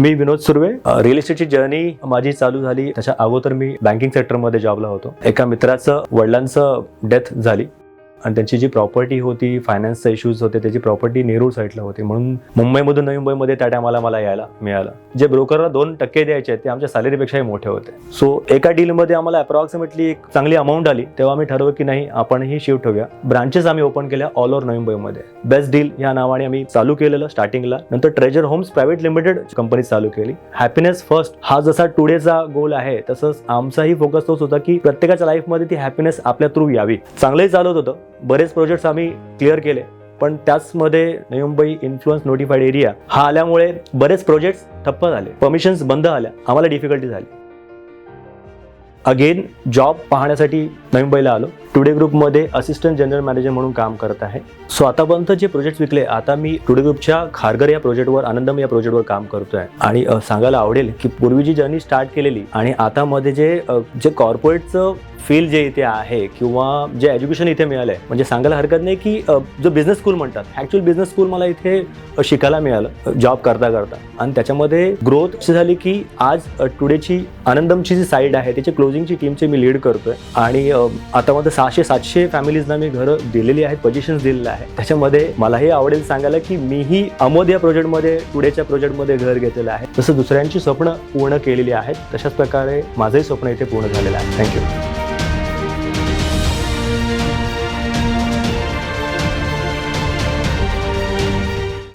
मी विनोद Surve. Real इस्टेटची journey माझी चालू झाली त्याच्या अगोदर मी बँकिंग सेक्टरमध्ये जॉबला होतो. एका मित्राचं वडिलांचं डेथ झाली आणि त्यांची जी प्रॉपर्टी होती, फायनान्सचे इश्यूज होते, त्याची प्रॉपर्टी नेरूळ साईडला होती, म्हणून मुंबईमधून नवी मुंबईमध्ये त्या टायमाला मला यायला मिळालं. जे ब्रोकरला 2% द्यायचे ते आमच्या सॅलरीपेक्षाही मोठे होते. सो एका डीलमध्ये आम्हाला अप्रॉक्सिमेटली एक चांगली अमाऊंट आली. तेव्हा आम्ही ठरवलं की नाही, आपणही शिफ्ट होऊया. ब्रांचेस आम्ही ओपन केल्या ऑल ओव्हर नवी मुंबईमध्ये. बेस्ट डील या नावाने आम्ही चालू केलेलं स्टार्टिंगला. नंतर treasure homes private limited company चालू केली. हॅपीनेस फर्स्ट हा जसा टुडेचा गोल आहे, तसंच आमचाही फोकस तोच होता की प्रत्येकाच्या लाईफमध्ये ती हॅपीनेस आपल्या थ्रू यावी. चांगलंही चालत होतं. बरेच प्रोजेक्ट्स आम्ही क्लिअर केले, पण त्याचमध्ये Navi Mumbai influence notified area हा आल्यामुळे बरेच प्रोजेक्ट्स ठप्प झाले, परमिशन्स बंद आल्या, आम्हाला डिफिकल्टी झाली. अगेन जॉब पाहण्यासाठी नवी मुंबईला आलो. टुडे ग्रुपमध्ये असिस्टंट जनरल मॅनेजर म्हणून काम करत आहे. सो आतापर्यंत जे प्रोजेक्ट विकले, आता मी टुडे ग्रुपच्या खारघर या प्रोजेक्टवर, आनंदम या प्रोजेक्टवर काम करतोय. आणि सांगायला आवडेल की पूर्वीची जर्नी स्टार्ट केलेली आणि आता मध्ये जे कॉर्पोरेटचं फील्ड जे इथे आहे किंवा जे एज्युकेशन इथे मिळालंय, म्हणजे सांगायला हरकत नाही की जो बिझनेस स्कूल म्हणतात, ऍक्च्युअल बिझनेस स्कूल मला इथे शिकायला मिळालं जॉब करता करता. आणि त्याच्यामध्ये ग्रोथ अशी झाली की आज टुडेची आनंदमची जी साईड आहे त्याची क्लोजिंगची टीमची मी लीड करतोय. आणि आता मध्ये 600-700 फॅमिलीजना मी घरं दिलेली आहेत, पोझिशन्स दिलेल्या आहेत. त्याच्यामध्ये मलाही आवडेल सांगायला की मीही अमोद या प्रोजेक्टमध्ये, टुडेच्या प्रोजेक्टमध्ये घर घेतलेलं आहे. तसं दुसऱ्यांची स्वप्न पूर्ण केलेली आहेत, तशाच प्रकारे माझंही स्वप्न इथे पूर्ण झालेलं आहे. थँक्यू.